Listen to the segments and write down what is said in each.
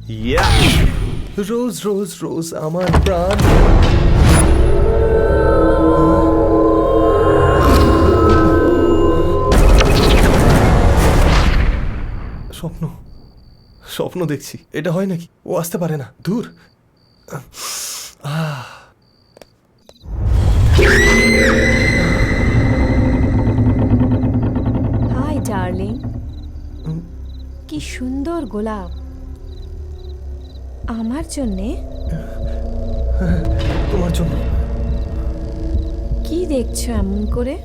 ইয়া রোজ রোজ রোজ আমার প্রাণ। স্বপ্ন স্বপ্ন দেখছি, এটা হয় নাকি? ও আসতে পারে না, দূর। হাই ডার্লিং, কি সুন্দর গোলাপ। আমার জন্যে? তোমার জন্য। কি দেখছো এমন করে?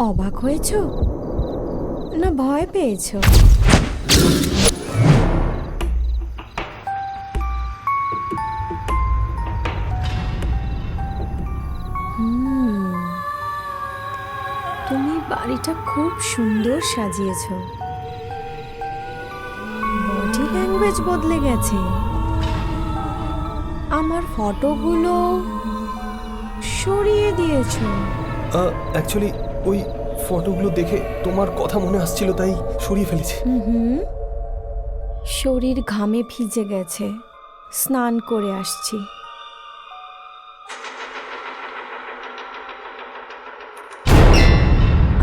অবাক হয়েছো না ভয় পেয়েছো? তুমি বাড়িটা খুব সুন্দর সাজিয়েছো। বডি ল্যাঙ্গুয়েজ বদলে গেছে। আমার ফটোগুলো সরিয়ে দিয়েছো। অ্যাকচুয়ালি ওই ফটোগুলো দেখে তোমার কথা মনে আসছিল, তাই সরিয়ে ফেলেছি। শরীর ঘামে ভিজে গেছে, স্নান করে আসছি।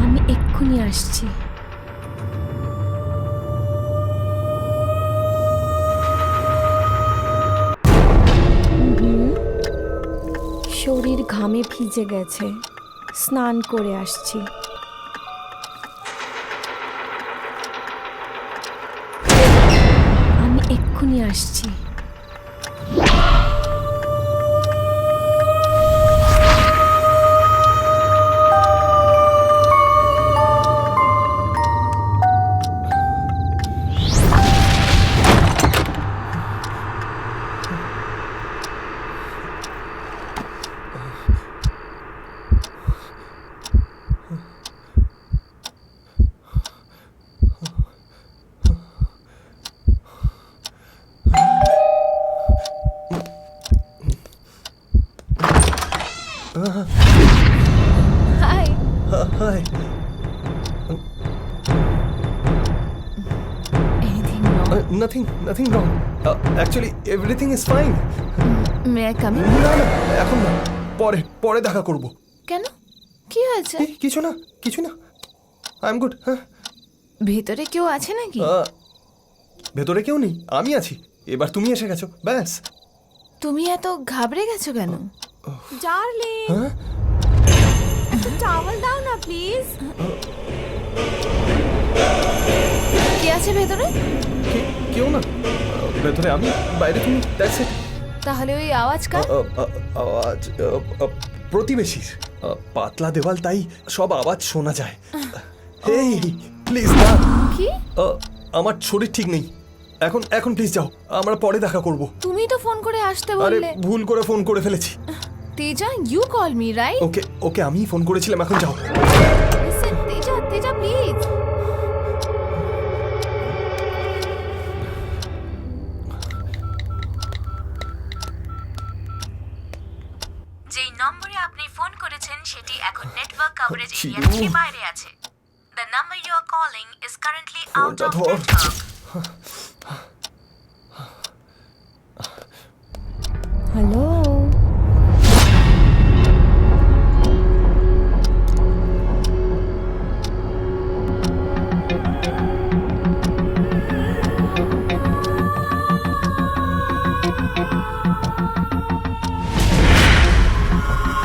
আমি এক্ষুনি আসছি। শরীর ঘামে ভিজে গেছে, স্নান করে আসছি। আমি এক্ষুনি আসছি। Hi. Hi. Anything wrong? Nothing wrong. Actually everything is fine. May I come in? না না, এখন না, পরে পরে দেখা করব। কেন, কি হয়েছে? কিছু না, কিছু না, আই এম গুড। হ্যাঁ, ভেতরে কেউ আছে নাকি? ভেতরে কেউ নেই, আমি আছি। এবার তুমি এসে গেছো, ব্যাস। তুমি এত ঘাবড়ে গেছো কেন? ডার্লিং, হ্যাঁ, একটা টাওয়াল দাও না প্লিজ। কে আছে ভেতরে? কেউ না, ভেতরে আমি, বাইরে তুমি, দ্যাটস ইট। তাহলে ওই আওয়াজ কার? আওয়াজ প্রতিবেশীর। পাতলা দেওয়াল, তাই সব আওয়াজ শোনা যায়। এই প্লিজ না। কি? আমার শরীর ঠিক নেই এখন। এখন প্লিজ যাও, আমরা পরে দেখা করব। তুমি তো ফোন করে আসতে আরে বললে। ভুল করে ফোন করে ফেলেছি। Teja, you call me right? Okay okay, আমিই ফোন করেছিলাম, এখন যাও। Listen Teja, Teja please. যেই নম্বরে আপনি ফোন করেছেন সেটি এখন নেটওয়ার্ক কভারেজ এরিয়া চিরু। থেকে বাইরে আছে। The number you are calling is currently out ফোনটা of ধর। network. হ্যালো,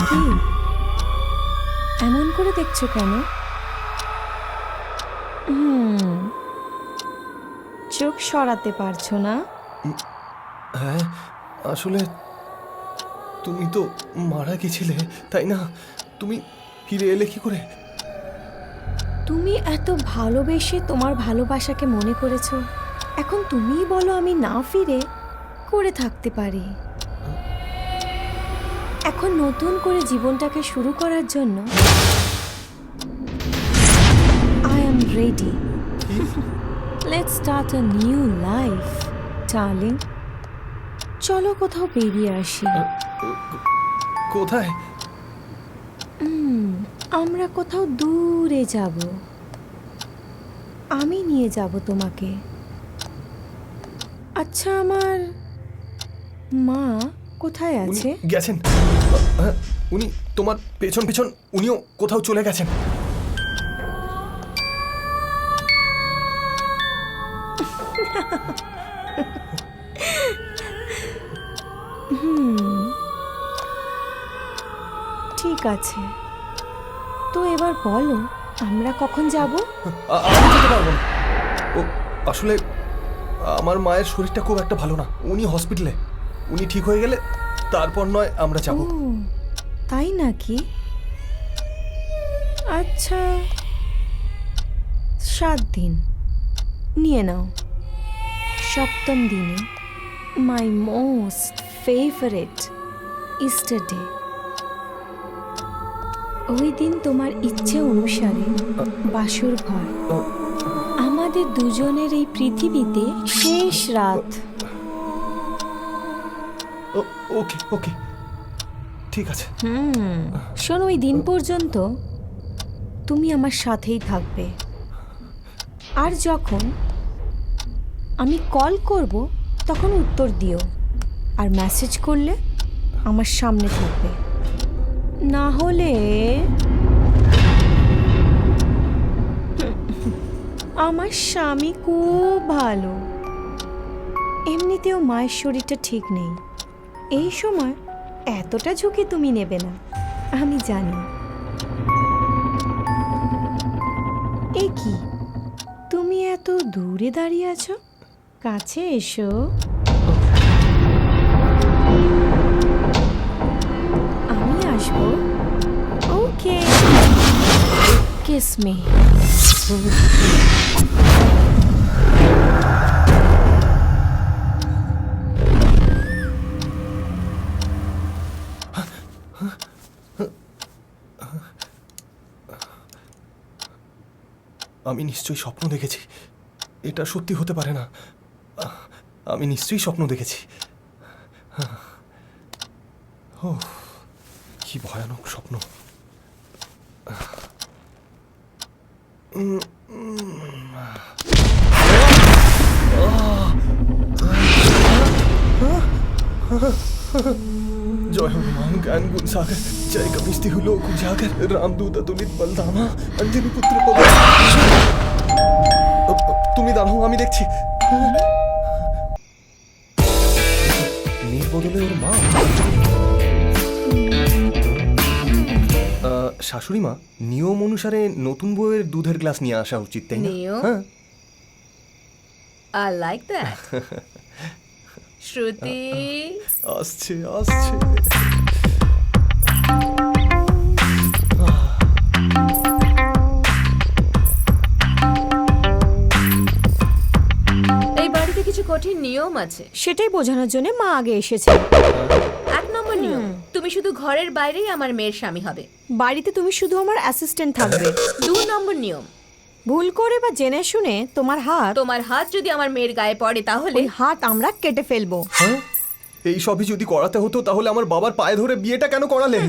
কি এমন করে দেখছো কেন? চোখ সরাতে পারছো না? হ্যাঁ, আসলে তুমি তো মারা গেছিলে, তাই না? তুমি ফিরে এলে কি করে? তুমি এত ভালোবেসে তোমার ভালোবাসাকে মনে করেছো, এখন তুমিই বলো আমি না ফিরে করে থাকতে পারি। এখন নতুন করে জীবনটাকে শুরু করার জন্য I am ready. Let's start a new life darling. চলো কোথাও বেরিয়ে আসি। কোথায়? আমরা কোথাও দূরে যাব। আমি নিয়ে যাব তোমাকে। আচ্ছা, আমার মা কোথায় উনি আছে? গেছেন। হ্যাঁ, উনি তোমার পেছন পেছন উনিও কোথাও চলে গেছেন। ঠিক আছে, তো এবার বলো আমরা কখন যাব? আমি যেতে পারবো না। ও আসলে আমার মায়ের শরীরটা খুব একটা ভালো না, উনি হসপিটালে। উনি ঠিক হয়ে গেলে তারপর নয় আমরা যাব। ও তাই নাকি? আচ্ছা, 7 দিন নিয়ে নাও। 7ম দিনে my most favourite Easter day. ওই দিন তোমার ইচ্ছে অনুসারে বাসর ঘর, আমাদের দুজনের এই পৃথিবীতে শেষ রাত। ওকে ওকে, ঠিক আছে। শোনো, ওই দিন পর্যন্ত তুমি আমার সাথেই থাকবে। আর যখন আমি কল করব তখন উত্তর দিও, আর মেসেজ করলে আমার সামনে থাকবে। না হলে আমার স্বামী খুব ভালো, এমনিতেও মায়ের শরীরটা ঠিক নেই। এই সময় এতটা ঝুঁকি তুমি নেবে না, আমি জানি। এ কি, তুমি এত দূরে দাঁড়িয়ে আছো? কাছে এসো। আমি আসবো। ওকে, কিস মি। আমি নিশ্চয়ই স্বপ্ন দেখেছি, এটা সত্যি হতে পারে না। আমি নিশ্চয়ই স্বপ্ন দেখেছি। ও কি ভয়ানক স্বপ্ন। जय हनुमान ज्ञान गुण सागर जय कपिस्ति हुलो उजागर रामदूत अतुलित बलधामा अंजनी पुत्र पवन। তুমি দাঁড়াও, আমি দেখছি। মেয়ের বদলে ওর মা। শাশুড়ি মা, নিয়ম অনুসারে নতুন বউয়ের দুধের গ্লাস নিয়ে আসা উচিত, তাই না? নিয়ম? হ্যাঁ। I like that. শ্রুতি, আসছে আসছে। এই বাড়িতে কিছু কঠিন নিয়ম আছে। সেটাই বোঝানোর জন্য মা আগে এসেছে। 1 নম্বর নিয়ম, তুমি শুধু ঘরের বাইরেই আমার মেয়ের স্বামী হবে। বাড়িতে তুমি শুধু আমার অ্যাসিস্ট্যান্ট থাকবে। 2 নম্বর নিয়ম, ভুল করে বা জেনে শুনে তোমার হাত যদি আমার মেয়ের গায়ে পড়ে তাহলে ওই হাত আমরা কেটে ফেলবো। হ্যাঁ, এই সবই যদি করাতে হতো তাহলে আমার বাবার পায়ে ধরে বিয়েটা কেন করালে?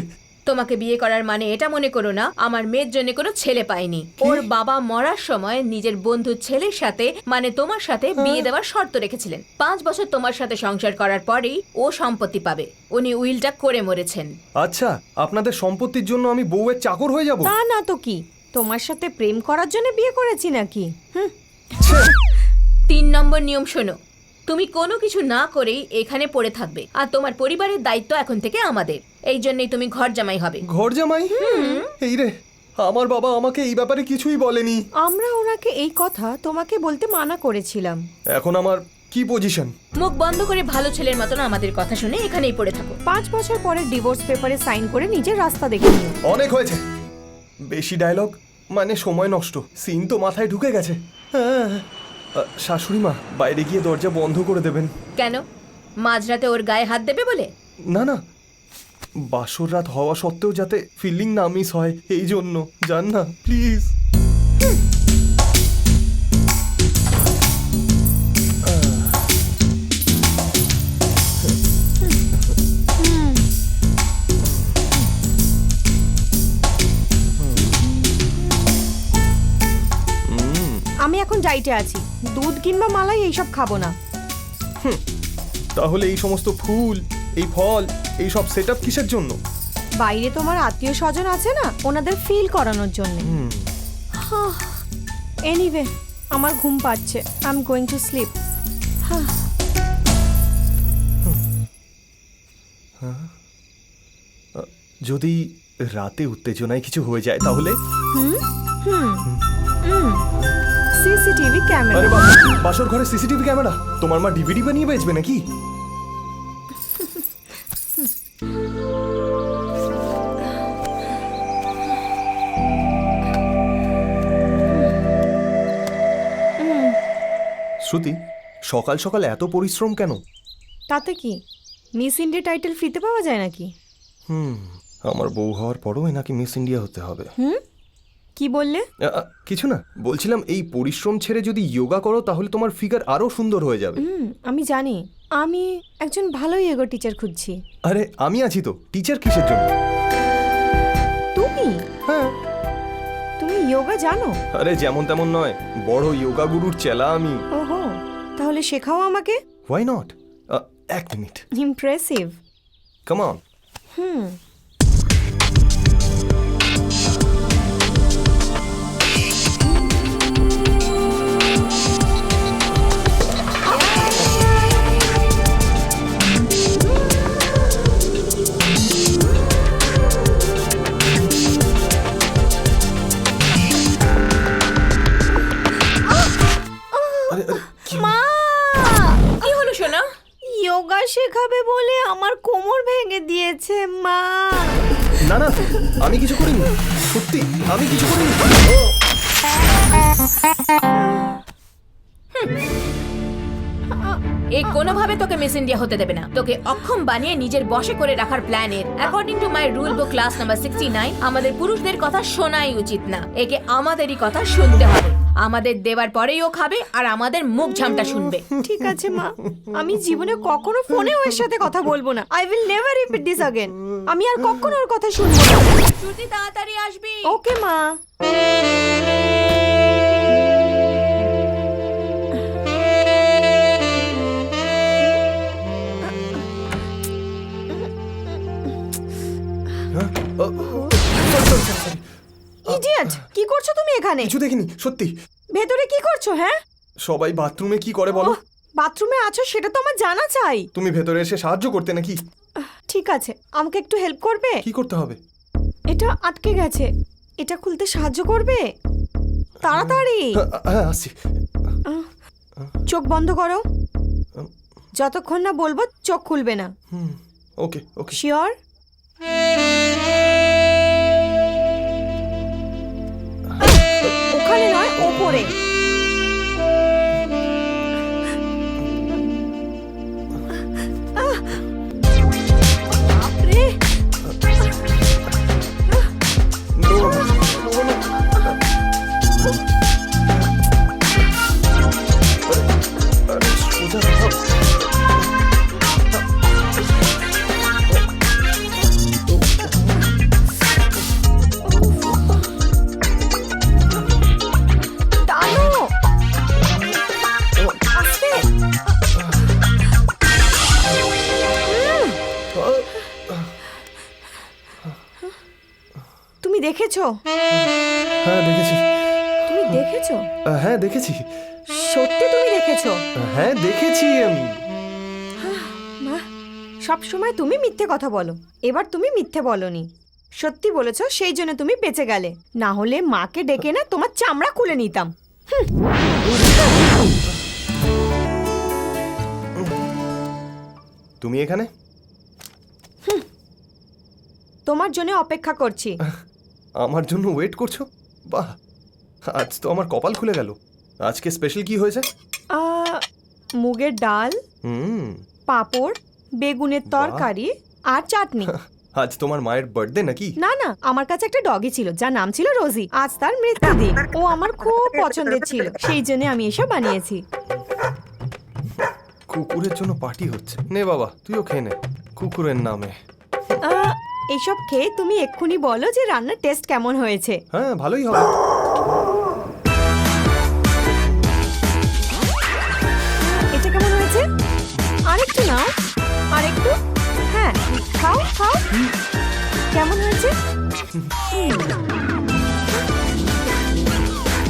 তোমাকে বিয়ে করার মানে এটা মনে করো না আমার মেয়ের জন্য কোনো ছেলে পাইনি। ওর বাবা মরার সময় নিজের বন্ধু ছেলের সাথে মানে তোমার সাথে বিয়ে দেওয়ার শর্ত রেখেছিলেন। 5 বছর তোমার সাথে সংসার করার পরেই ও সম্পত্তি পাবে। উনি উইলটা করে মরেছেন। আচ্ছা, আপনাদের সম্পত্তির জন্য আমি বউয়ের চাকর হয়ে যাব? তা না তো কি, তোমার সাথে প্রেম করার জন্য বিয়ে করেছি নাকি? 3 নম্বর নিয়ম শোনো, তুমি কোনো কিছু না করেই এখানে পড়ে থাকবে, আর তোমার পরিবারের দায়িত্ব এখন থেকে আমাদের। এই জন্যই তুমি ঘর জামাই হবে। ঘর জামাই? এই রে, আমার বাবা আমাকে এই ব্যাপারে কিছুই বলেনি। আমরা ওনাকে এই কথা তোমাকে বলতে মানা করেছিলাম। এখন আমার কি পজিশন? মুখ বন্ধ করে ভালো ছেলের মতন আমাদের কথা শুনে এখানেই পড়ে থাকো। 5 বছর পরে ডিভোর্স পেপারে সাইন করে নিজের রাস্তা দেখে নিও। অনেক হয়েছে, বেশি ডায়লগ মানে সময় নষ্ট। সিন তো মাথায় ঢুকে গেছে। শাশুড়ি মা, বাইরে গিয়ে দরজা বন্ধ করে দেবেন। কেন, মাঝরাতে ওর গায়ে হাত দেবে বলে? না না, বাসর রাত হওয়া সত্ত্বেও যাতে ফিলিং না মিস হয় এই জন্য। যান না প্লিজ। আমি এখন ডাইটে আছি, দুধ কিংবা মালাই এইসব খাবো না। তাহলে এই সমস্ত ফুল, এই ফল, এই সব সেট আপ কিসের জন্য? বাইরে তোমার আত্মীয় স্বজন আছে না, ওনাদের ফিল করানোর জন্য। এনিওয়ে, আমার ঘুম পাচ্ছে, I am going to sleep. যদি রাতে উত্তেজনায় কিছু হয়ে যায় তাহলে? CCTV camera. আরে বাবা, বাসর ঘরে সিসিটিভি ক্যামেরা? তোমার মা ডিভিডি বানিয়ে বেচবে নাকি? শ্রুতি, সকাল সকাল এত পরিশ্রম কেন? তাতে কি, মিস ইন্ডিয়া টাইটেল ফ্রিতে পাওয়া যায় নাকি? আমার বউ হওয়ার পরও নাকি মিস ইন্ডিয়া হতে হবে। কি বললে? কিছু না, বলছিলাম এই পরিশ্রম ছেড়ে যদি যোগা করো তাহলে তোমার ফিগার আরো সুন্দর হয়ে যাবে। আমি জানি, আমি একজন ভালো যোগা টিচার খুঁজছি। আরে আমি আছি তো, টিচার কিসের জন্য? তুমি? হ্যাঁ। তুমি যোগা জানো? আরে যেমন তেমন নয়, বড় যোগা গুরুর চেলা আমি। ওহো, তাহলে শেখাও আমাকে। Why not? এক মিনিট। ইমপ্রেসিভ। Come on. কি হলো সোনা? যোগা শেখাবে বলে আমার কোমর ভেঙে দিয়েছে মা। না না, আমি কিছু করিনি, সত্যি আমি কিছু করিনি। এ কোনোভাবে তোকে মিস ইন্ডিয়া হতে দেবে না। তোকে অক্ষম বানিয়ে নিজের বশে করে রাখার প্ল্যানের according to my rule book class number 69 আমাদের পুরুষদের কথা শোনাই উচিত না। একে আমাদেরই কথা শুনতে হবে। আমাদের দেওয়ার পরেই ও খাবে আর আমাদের মুখ ঝামটা শুনবে। ঠিক আছে মা, আমি জীবনে কখনো ফোনে ওর সাথে কথা বলবো না। I will never repeat this again. আমি আর কখনো ওর কথা শুনবো না। শ্রুতি, তাড়াতাড়ি আসবি। ওকে মা। ইডিয়েট, কি করছো তুমি এখানে? কিছু দেখিনি, সত্যি। ভেতরে কি করছো? হ্যাঁ, সবাই বাথরুমে কি করে বলো? বাথরুমে আছো সেটা তো আমার জানা চাই। তুমি ভেতরে এসে সাহায্য করতে নাকি? ঠিক আছে, আমাকে একটু হেল্প করবে? কি করতে হবে? এটা আটকে গেছে, এটা খুলতে সাহায্য করবে? তাড়াতাড়ি। হ্যাঁ, আসছি। চোখ বন্ধ করো। যতক্ষণ না বলবো চোখ খুলবে না। ওকে ওকে। শিওর? ওখানে নয়, ওপরে। বাপরে, টানো। আস্তে। তুমি দেখেছো? হ্যাঁ দেখেছি। তুমি দেখেছো? হ্যাঁ দেখেছি। সত্যি তুমি দেখেছো? হ্যাঁ দেখেছি আমি। মা, সব সময় তুমি মিথ্যে কথা বলো, এবার তুমি মিথ্যে বলনি, সত্যি বলেছো, সেই জন্য তুমি বেঁচে গেলে। না হলে মাকে ডেকে না তোমার চামড়া খুলে নিতাম। তুমি এখানে? তোমার জন্য অপেক্ষা করছি। আমার জন্য ওয়েট করছো? বাহ, আজ তো আমার কপাল খুলে গেল। আজকে স্পেশাল কি হয়েছে? মুগের ডাল, পাঁপড়, বেগুনের তরকারি আর চাটনি। আজ তোমার মায়ের বার্থডে নাকি? না না, আমার কাছে একটা ডগি ছিল যার নাম ছিল রোজি। আজ তার মৃত্যুদিন। ও আমার খুব পছন্দের ছিল, সেই জন্য আমি এসব বানিয়েছি। কুকুরের জন্য পার্টি হচ্ছে। নে বাবা, তুইও খেয়ে নে কুকুরের নামে। এইসব খেয়ে তুমি এক্ষুনি বলো যে রান্নার টেস্ট কেমন হয়েছে। হ্যাঁ ভালোই হবে। কেমন হয়েছে?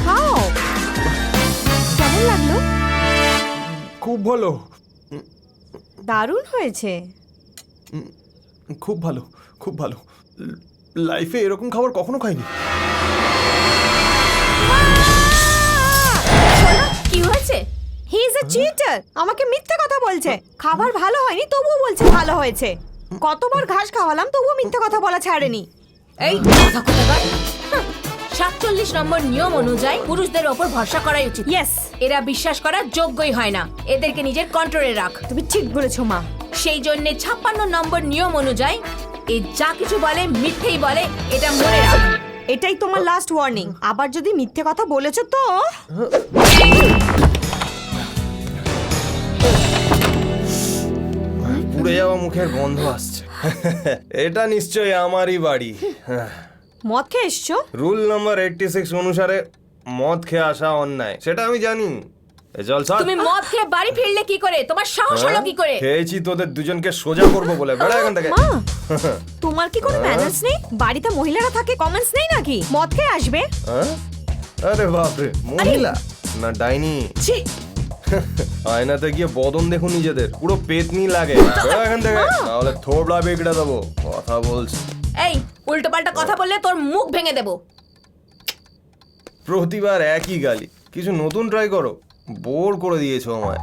খাও। কেমন লাগলো? খুব ভালো, দারুণ হয়েছে। খুব ভালো, খুব ভালো। লাইফে এরকম খাবার কখনো খাইনি। কি হয়েছে? He is a cheater. আমাকে মিথ্যে কথা বলছে। খাবার ভালো হয়নি তবুও বলছে ভালো হয়েছে। কতবার ঘাস খাওয়ালাম তবুও মিথ্যে কথা বলা ছাড়েনি। এই কথা কোথাকার। 47 নম্বর নিয়ম অনুযায়ী পুরুষদের ওপর ভরসা করাই উচিত। ইয়েস, এরা বিশ্বাস করার যোগ্যই হয় না। এদেরকে নিজের কন্ট্রোলে রাখ। তুমি ঠিক বলেছো মা। সেই জন্য 56 নম্বর নিয়ম অনুযায়ী এই যা কিছু বলে মিথ্যেই বলে, এটা মনে রাখ। এটাই তোমার লাস্ট ওয়ার্নিং। আবার যদি মিথ্যে কথা বলেছো তো পুড়ে যাওয়া মুখের গন্ধ আসছে। এটা নিশ্চয়ই আমারই বাড়ি। মদ খেয়ে এসছো? রুল নাম্বার 86 অনুসারে মদ খেয়ে আসা অন্যায়, সেটা আমি জানি। এ চল স্যার। তুমি মদ খেয়ে বাড়ি ফিরলে কি করে? তোমার সাহস হলো কি করে? খেয়েছি তোদের দুজনকে সোজা করবো বলে। বেড়া এখান থেকে। মা, তোমার কি কোনো ম্যানার্স নেই? বাড়িতে মহিলারা থাকে, কমেন্টস নেই নাকি? মদ খেয়ে আসবে? হ্যাঁ? আরে বাপরে, মহিলা না ডাইনি? ছি, আয়নাতে গিয়ে বদন দেখুন নিজেদের, পুরো পেতনি লাগে। বেড়া এখান থেকে, নাহলে থোবড়া বিগড়ে দেবো। কথা বলছি। এই উল্টোপাল্টা কথা বললে তোর মুখ ভেঙে দেবো। প্রতিবার একই গালি, কিছু নতুন ট্রাই করো। বোর করে দিয়েছো আমায়।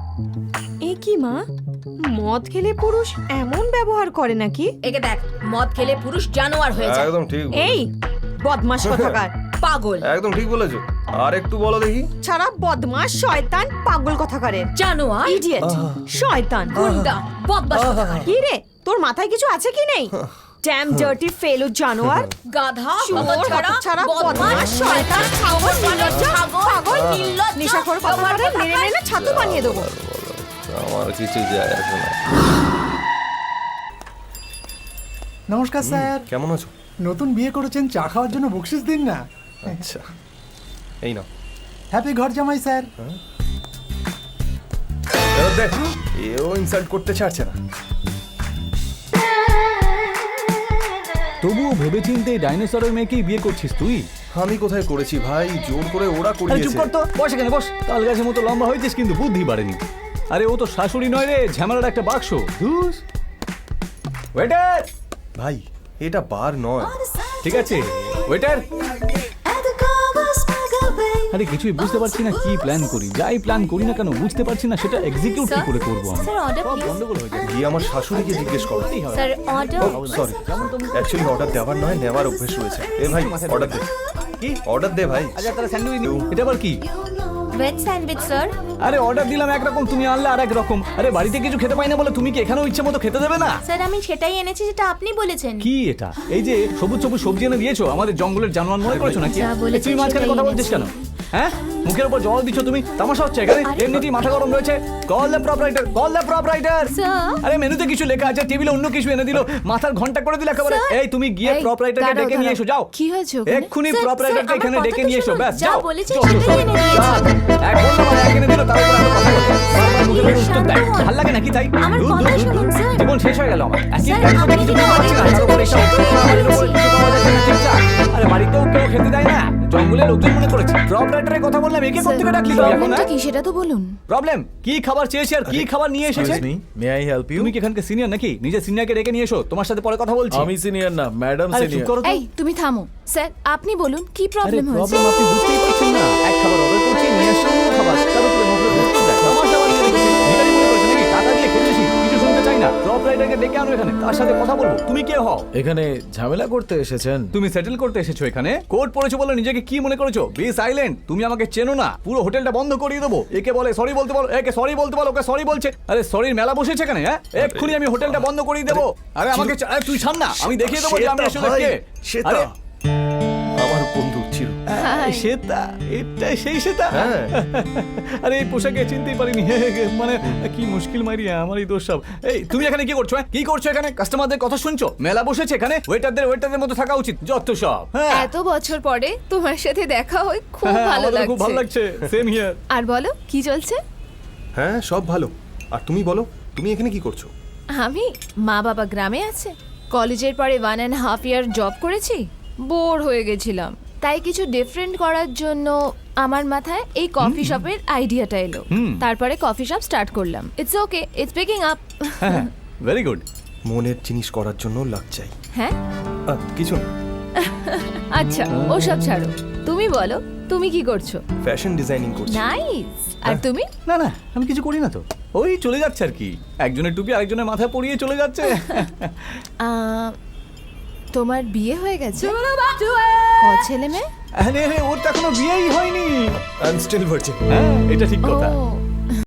এ কি মা, মদ খেলে পুরুষ এমন ব্যবহার করে নাকি? একে দেখ, মদ খেলে পুরুষ জানোয়ার হয়ে যায়। একদম ঠিক বলেছো। এই বদমাশ কথাকার। পাগল, একদম ঠিক বলেছো। আর একটু বলো দেখি। ছাড়া বদমাশ, শয়তান, পাগল কথাকারের। জানোয়ার, ইডিয়েট, শয়তান, গুন্ডা, বদমাশ কোথাকার। কি রে, তোর মাথায় কিছু আছে কি নেই? ড্যাম ডার্টি ফেলো জানোয়ার, গাধা, চোর, হতচ্ছাড়া, হতচ্ছাড়া, বদমাশ, বদমাশ, শয়তান, পাগল, নির্লজ্জ, পাগল, নির্লজ্জ, নেশাখোর কথা বলে মেরে মেরে ছাতু বানিয়ে দেবো। আমার কিছু যায় আসে না। নমস্কার স্যার। কেমন আছো? নতুন বিয়ে করেছেন, চা খাওয়ার জন্য বকশিস দিন না। আচ্ছা, এই নাও। হ্যাপি ঘর জামাই স্যার। ফেরত দে। এও ইনসাল্ট করতে ছাড়ছে না। তবুও ভেবেচিন্তে ডাইনোসরের মেয়েকেই বিয়ে করছিস তুই? আমি কোথায় করেছি ভাই, জোর করে ওরা আরে চুপ করিয়েছে। কর তো, বস এখানে বস। তাল গাছের মতো লম্বা হয়েছিস কিন্তু বুদ্ধি বাড়েনি। আরে ও তো শাশুড়ি নয় রে, ঝামেলার একটা বাক্স। ধুস। ওয়েটার! ভাই এটা বার নয়। ঠিক আছে ওয়েটার। আরে কিছুই বুঝতে পারছি না কি প্ল্যান করি। যাই প্ল্যান করি না কেন বুঝতে পারছি না সেটা এক্সিকিউট কি করে করবো আমি। স্যার অর্ডার সব প্লিজ। গন্ডগোল হয়ে যাবে। গিয়ে আমার শাশুড়িকে জিজ্ঞেস করো। Sir order. Sorry, actually order দেওয়ার নয়, নেওয়ার অভ্যেস রয়েছে। এ ভাই অর্ডার দে। কি? অর্ডার দে ভাই। আচ্ছা তাহলে স্যান্ডউইচ নিও। এটা আবার কি? Veg sandwich sir. আরে অর্ডার দিলাম একরকম, তুমি আনলে আর এক রকম। আরে বাড়িতে কিছু খেতে পাই না বলে তুমি কি এখানেও ইচ্ছে মতো খেতে দেবে না? স্যার আমি সেটাই এনেছি যেটা আপনি বলেছেন। কি এটা? এই যে সবুজ সবুজ সবজি এনে দিয়েছো, আমাদের জঙ্গলের জানোয়ার মনে করেছো নাকি? যা বলেছেন তুমি মাঝখানে সেটাই কথা বলছিস এনেছি। কেন? হ্যাঁ, মুখের উপর জল দিচ্ছ তুমি। তামাশা হচ্ছে এখানে? এমনিতেই মাথা গরম রয়েছে। Call the proprietor, call the proprietor. Sir. আরে মেনুতে কিছু লেখা আছে, টেবিলে অন্য কিছু এনে দিল, মাথার ঘন্টা করে দিল একেবারে। স্যার। এই তুমি গিয়ে এই, প্রপারাইটারকে দাঁড়াও, ডেকে নিয়ে এসো, যাও। কি হয়েছে ওখানে? এক্ষুনি স্যার, প্রপারাইটারকে স্যার, এখানে আমার ডেকে কথা নিয়ে এসো, শুনুন। ব্যাস যা যাও। বলেছেন চলো, সেটাই চলো। এনে দিয়েছি। যা। এক বললাম আর এক এনে দিল, তারপর এত কথা বলে। বারবার মুখের উপর উত্তর দেয়। শান্ত হন। ভাল লাগে নাকি তাই? আমার ধুর, কথা ধুর, ধুর, শুনুন, ধুর। স্যার। জীবন শেষ হয়ে গেল আমার। একই স্যার, কাজ করে আপনি কিছু যেটা করতে পারছি না। অর্ডার তার উপর এইসব করেছেন আমাদের উপর সেটাই কিছু পাওয়া যাচ্ছে না, ঠিকঠাক। আরে বাড়িতেও কেউ খেতে দেয় না, জঙ্গলে লোকজন মনে করেছে। প্রপারেটরের কথা বললাম, একে করতে ডাকলি তুই এখন? প্রবলেমটা কি সেটা তো বলুন। প্রবলেম কি? খাবার চেয়েছে আর কি খাবার নিয়ে এসেছে? May I help you? তুমি কি এখানকার সিনিয়র নাকি? নিজের সিনিয়রকে ডেকে নিয়ে এসো, তোমার সাথে পরে কথা বলছি। আমি সিনিয়র না, ম্যাডাম আরে চুপ সিনিয়র। করো তো। এই তুমি থামো। স্যার আপনি বলুন কি আরে প্রবলেম হয়েছে। প্রবলেম আপনি বুঝতেই পারছেন না। এক খাবার অর্ডার করছি, নিয়ে আসছে অন্য খাবার, তার উপরে মুখে উত্তর দেয়। তামাশা বানিয়ে রেখেছে। ভিখারি মনে করেছে নাকি? টাকা দিয়ে খেতেছি, কিছু শুনতে চাই না। প্রপারাইটারকে ডেকে আনো এখানে, তার সাথে কথা বলবো। তুমি কে হও? এখানে ঝামেলা করতে এসেছেন? তুমি সেটেল করতে এসেছো এখানে? কোর্ট পড়েছো বলে নিজেকে কি মনে করেছো? Be silent. তুমি আমাকে চেনো না, পুরো হোটেলটা বন্ধ করিয়ে দেবো। একে বলে সরি বলতে বলো, একে সরি বলতে বলো, ওকে সরি বলছে। আরে সরির মেলা বসেছে এখানে, হ্যাঁ? এক্ষুনি আমি হোটেলটা বন্ধ করিয়ে দেবো। আরে আমাকে আরে তুই ছাড় না, আমি দেখিয়ে দেবো যে আমি আসলে কে। আরে আমার বন্ধু ছিল। শ্বেতা, এটা সেই শ্বেতা? হ্যাঁ। আরে এই পোশাকে চিনতেই পারিনি। মানে কি মুশকিল মারিয়া, আমারই দোষ সব। এই তুমি এখানে কি করছো? কি করছো এখানে? কাস্টমারদের কথা শুনছো? মেলা বসেছে এখানে, ওয়েটারদের মতো থাকা উচিত। যত সব। হ্যাঁ, এত বছর পরে তোমার সাথে দেখা হয়ে খুব হ্যাঁ, ভালো আমাদেরও খুব ভালো লাগছে। লাগছে। Same here. আর বলো কি চলছে? হ্যাঁ সব ভালো। আর তুমি বলো, তুমি এখানে কি করছো? আমি মা বাবা গ্রামে আছে, কলেজের পরে 1.5 ইয়ার জব করেছি, বোর হয়ে গেছিলাম, তাই কিছু ডিফারেন্ট করার জন্য আমার মাথায় এই কফি শপের আইডিয়াটা এলো। তারপরে কফি শপ স্টার্ট করলাম। It's okay, it's picking up. হ্যাঁ ভেরি গুড। মনের জিনিস করার জন্য লাগ চাই। হ্যাঁ, কিছু না, আচ্ছা ওসব ছাড়ো, তুমি বলো তুমি কি করছো? ফ্যাশন ডিজাইনিং করছি। নাইস। আর তুমি? না না, আমি কিছু করি না তো, ওই চলে যাচ্ছে আর কি, একজনের টুপি আরেকজনের মাথায় পরিয়ে চলে যাচ্ছে। তোমার বিয়ে হয়ে গেছে? ক ছেলে মেয়ে? আরে ওর তো এখনো বিয়েই হয়নি। I am still virgin. হ্যাঁ এটা ঠিক কথা। ও